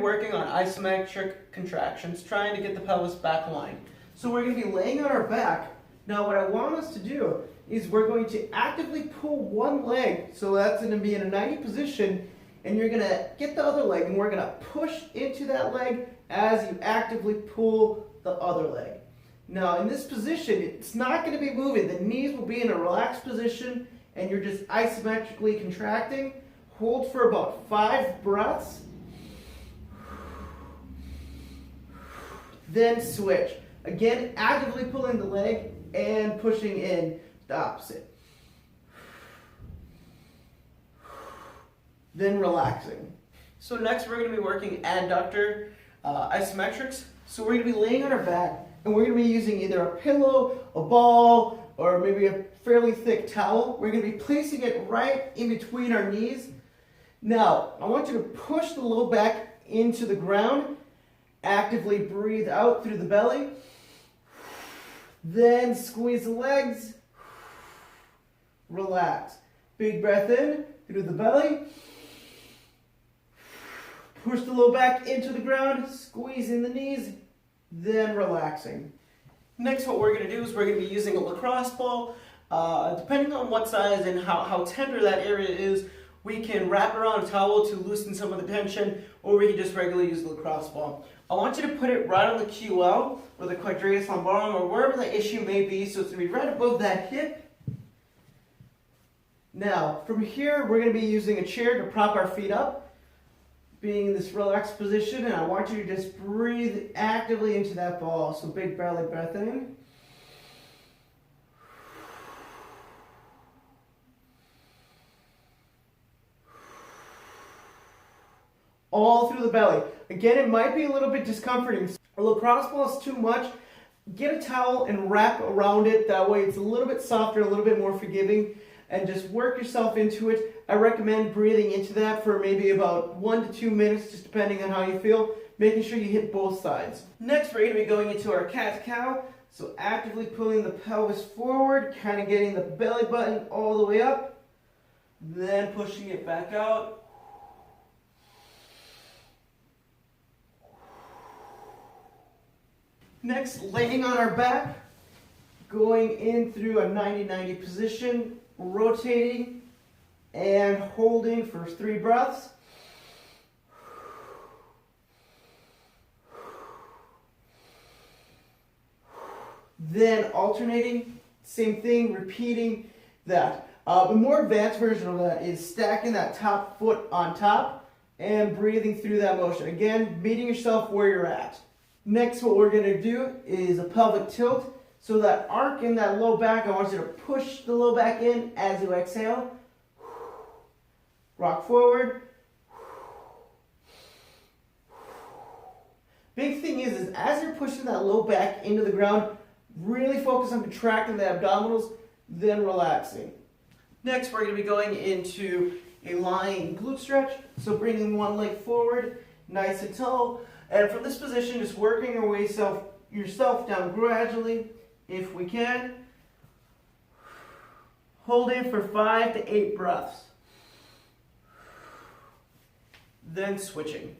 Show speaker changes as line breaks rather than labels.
working on isometric contractions, trying to get the pelvis back aligned. So we're going to be laying on our back. Now what I want us to do is we're going to actively pull one leg, so that's going to be in a 90 position, and you're going to get the other leg, and we're going to push into that leg as you actively pull the other leg. Now in this position, it's not going to be moving. The knees will be in a relaxed position, and you're just isometrically contracting. Hold for about 5 breaths. Then switch. Again, actively pulling the leg and pushing in the opposite. Then relaxing. So next we're going to be working Adductor Isometrics. So we're going to be laying on our back, and we're going to be using either a pillow, a ball, or maybe a fairly thick towel. We're going to be placing it right in between our knees. Now, I want you to push the low back into the ground. Actively breathe out through the belly. Then squeeze the legs. Relax. Big breath in through the belly. Push the low back into the ground. Squeeze in the knees. Then relaxing. Next, what we're going to do is we're going to be using a lacrosse ball. Depending on what size and how tender that area is, we can wrap around a towel to loosen some of the tension, or we can just regularly use the lacrosse ball. I want you to put it right on the QL, or the quadratus lumbarum, or wherever the issue may be, so it's going to be right above that hip. Now, from here, we're going to be using a chair to prop our feet up, being in this relaxed position, and I want you to just breathe actively into that ball. So big belly breath in. All through the belly. Again, it might be a little bit discomforting. A lacrosse ball is too much. Get a towel and wrap around it. That way it's a little bit softer, a little bit more forgiving, and just work yourself into it. I recommend breathing into that for maybe about 1 to 2 minutes, just depending on how you feel, making sure you hit both sides. Next, we're going to be going into our cat-cow. So actively pulling the pelvis forward, kind of getting the belly button all the way up, then pushing it back out. Next, laying on our back, going in through a 90-90 position, rotating and holding for 3 breaths. Then alternating, same thing, repeating that. The more advanced version of that is stacking that top foot on top and breathing through that motion. Again, meeting yourself where you're at. Next, what we're going to do is a pelvic tilt. So that arc in that low back, I want you to push the low back in as you exhale. Rock forward. Big thing is as you're pushing that low back into the ground, really focus on contracting the abdominals, then relaxing. Next, we're going to be going into a lying glute stretch. So bringing one leg forward, nice and tall. And from this position, just working your way yourself down gradually, if we can. Holding for 5 to 8 breaths. Then switching.